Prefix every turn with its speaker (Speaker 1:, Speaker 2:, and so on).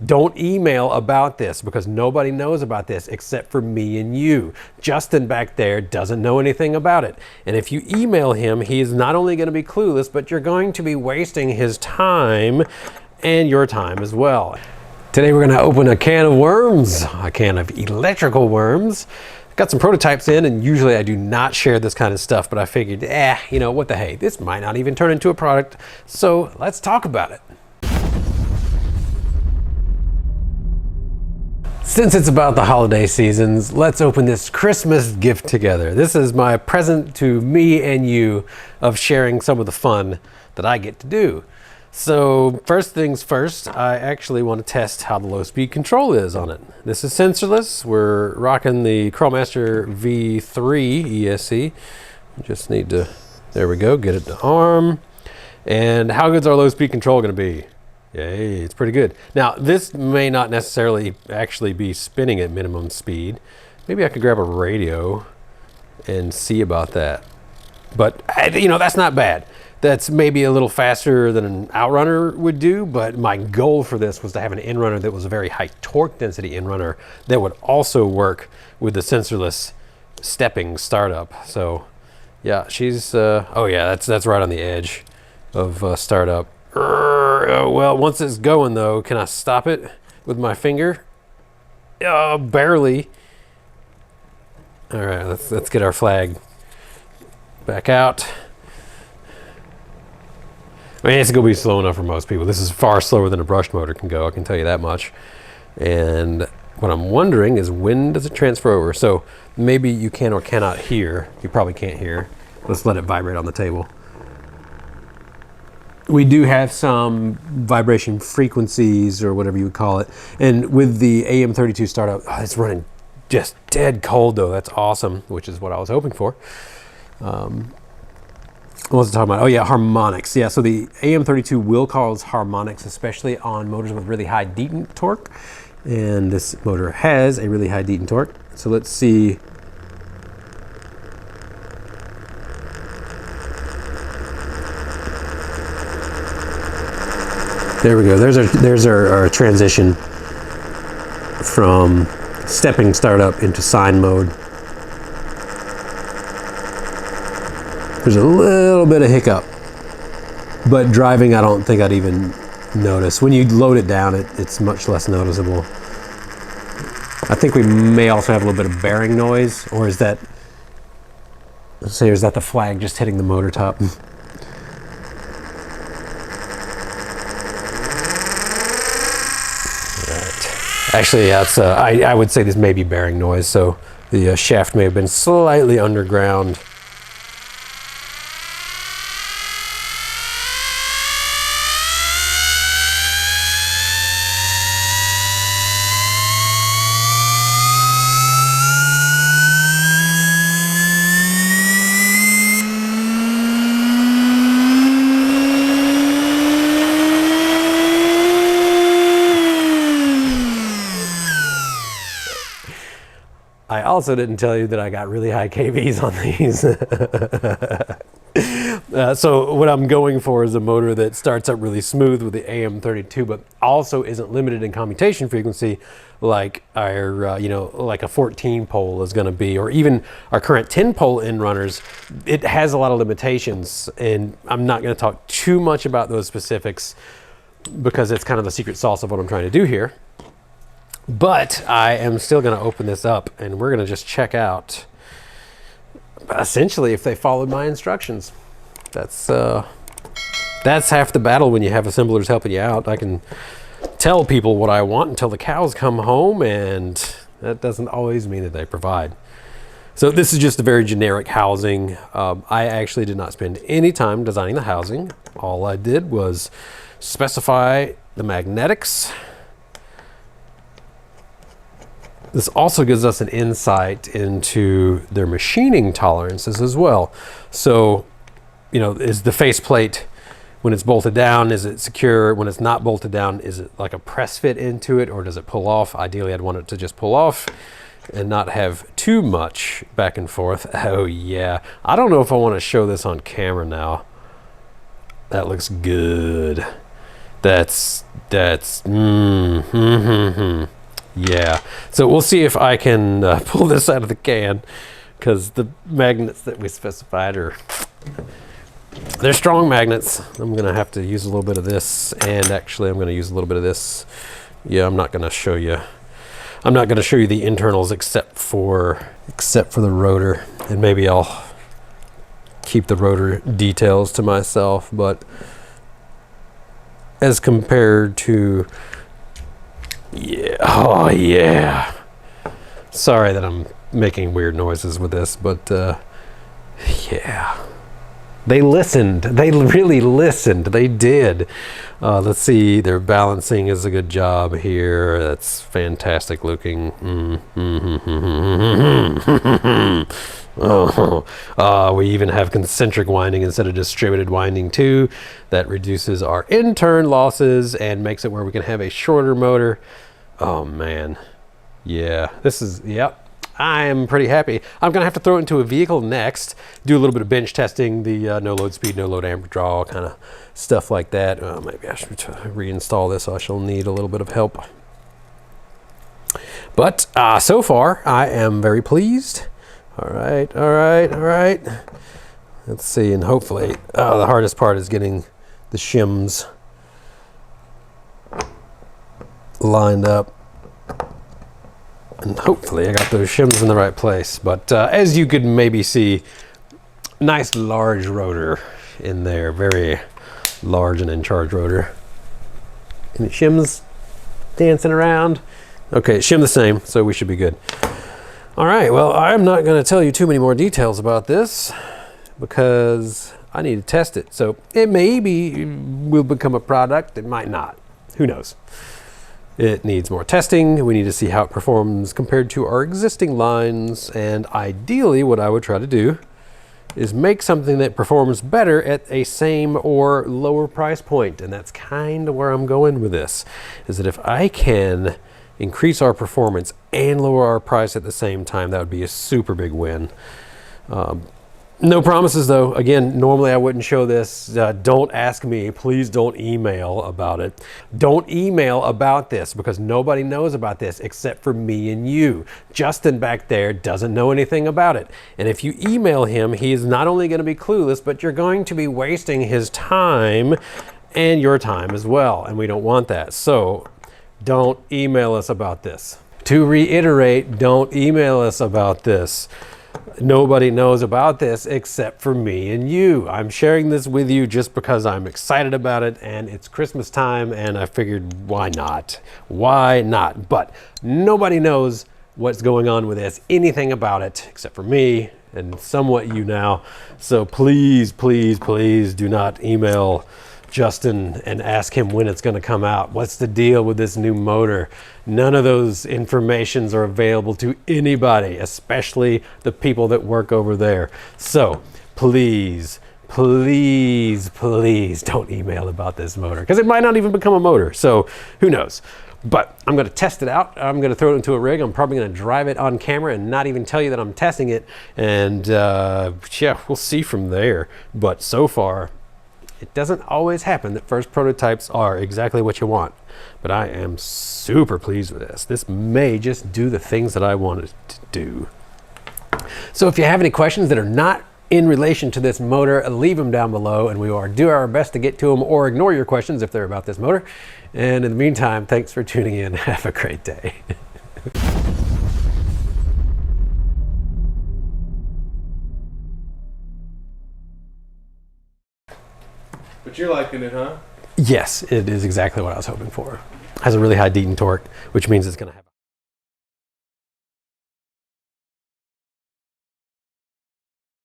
Speaker 1: Don't email about this because nobody knows about this except for me and you. Justin back there doesn't know anything about it. And if you email him, he is not only going to be clueless, but you're going to be wasting his time and your time as well. Today we're going to open a can of worms, a can of electrical worms. Got some prototypes in, and usually I do not share this kind of stuff, but I figured, you know, what the hey, this might not even turn into a product, so let's talk about it. Since it's about the holiday seasons, let's open this Christmas gift together. This is my present to me and you of sharing some of the fun that I get to do. So first things first, I actually want to test how the low speed control is on it. This is sensorless. We're rocking the Crowmaster V3 ESC. Just need to, there we go, get it to arm. And how good's our low speed control going to be? Yay, it's pretty good. Now, this may not necessarily actually be spinning at minimum speed. Maybe I could grab a radio and see about that. But, you know, that's not bad. That's maybe a little faster than an outrunner would do, but my goal for this was to have an in-runner that was a very high torque density in-runner that would also work with the sensorless stepping startup. So, yeah, she's, oh yeah, that's right on the edge of startup. Well, once it's going though, can I stop it with my finger? Barely. All right, let's get our flag back out. I mean, it's gonna be slow enough for most people. This is far slower than a brushed motor can go, I can tell you that much. And what I'm wondering is, when does it transfer over? So maybe you can or cannot hear. You probably can't hear. Let's let it vibrate on the table. We do have some vibration frequencies, or whatever you would call it. And with the AM32 startup, it's running just dead cold though. That's awesome, which is what I was hoping for. What was I talking about? Oh yeah, harmonics. Yeah, so the AM32 will cause harmonics, especially on motors with really high detent torque. And this motor has a really high detent torque. So let's see. There we go. There's our transition from stepping startup into sine mode. There's a little bit of hiccup, but driving, I don't think I'd even notice. When you load it down, it's much less noticeable. I think we may also have a little bit of bearing noise, or is that, let's say, is that the flag just hitting the motor top? Actually, yeah, it's, I would say this may be bearing noise, so the shaft may have been slightly underground. I also didn't tell you that I got really high KVs on these. So what I'm going for is a motor that starts up really smooth with the AM32, but also isn't limited in commutation frequency like our, you know, like a 14 pole is going to be, or even our current 10 pole in runners. It has a lot of limitations, and I'm not going to talk too much about those specifics because it's kind of the secret sauce of what I'm trying to do here. But I am still going to open this up, and we're going to just check out essentially if they followed my instructions. That's half the battle when you have assemblers helping you out. I can tell people what I want until the cows come home, and that doesn't always mean that they provide. So this is just a very generic housing. I actually did not spend any time designing the housing. All I did was specify the magnetics. This also gives us an insight into their machining tolerances as well. So, you know, is the faceplate, when it's bolted down, is it secure? When it's not bolted down, is it like a press fit into it, or does it pull off? Ideally, I'd want it to just pull off and not have too much back and forth. Oh yeah, I don't know if I want to show this on camera now. That looks good. Yeah. So we'll see if I can pull this out of the can, because the magnets that we specified they're strong magnets. I'm gonna have to use a little bit of this, and actually I'm gonna use a little bit of this. Yeah, I'm not gonna show you the internals except for the rotor, and maybe I'll keep the rotor details to myself, but as compared to, yeah, oh yeah. Sorry that I'm making weird noises with this, but yeah. They listened. They really listened. They did. Let's see. Their balancing is a good job here. That's fantastic looking. We even have concentric winding instead of distributed winding too. That reduces our in-turn losses and makes it where we can have a shorter motor. Oh man. Yeah. This is, yep. I am pretty happy. I'm going to have to throw it into a vehicle next, do a little bit of bench testing, the no load speed, no load amp draw, kind of stuff like that. Maybe I should reinstall this. I shall need a little bit of help. But so far, I am very pleased. All right. Let's see, and hopefully, the hardest part is getting the shims lined up. And hopefully I got those shims in the right place. But as you could maybe see, nice large rotor in there, very large and in charge rotor. And the shims dancing around. Okay, shim the same, so we should be good. All right, well, I'm not going to tell you too many more details about this because I need to test it. So it will become a product, it might not. Who knows? It needs more testing. We need to see how it performs compared to our existing lines. And ideally, what I would try to do is make something that performs better at a same or lower price point. And that's kind of where I'm going with this, is that if I can increase our performance and lower our price at the same time, that would be a super big win. No promises though. Again, normally I wouldn't show this. Don't ask me. Please don't email about it. Don't email about this because nobody knows about this except for me and you. Justin back there doesn't know anything about it. And if you email him, he is not only going to be clueless, but you're going to be wasting his time and your time as well. And we don't want that. So don't email us about this. To reiterate, don't email us about this. Nobody knows about this except for me and you. I'm sharing this with you just because I'm excited about it and it's Christmas time and I figured why not? Why not? But nobody knows what's going on with this, anything about it except for me and somewhat you now. So please, please, please do not email Justin and ask him when it's going to come out. What's the deal with this new motor? None of those informations are available to anybody, especially the people that work over there. So please, please, please don't email about this motor because it might not even become a motor. So who knows? But I'm going to test it out. I'm going to throw it into a rig. I'm probably going to drive it on camera and not even tell you that I'm testing it. And yeah, we'll see from there. But so far, it doesn't always happen that first prototypes are exactly what you want, but I am super pleased with this. This may just do the things that I wanted to do. So if you have any questions that are not in relation to this motor, leave them down below and we will do our best to get to them or ignore your questions if they're about this motor. And in the meantime, thanks for tuning in. Have a great day.
Speaker 2: But you're liking it, huh?
Speaker 1: Yes, it is exactly what I was hoping for. Has a really high Deaton torque, which means it's going to have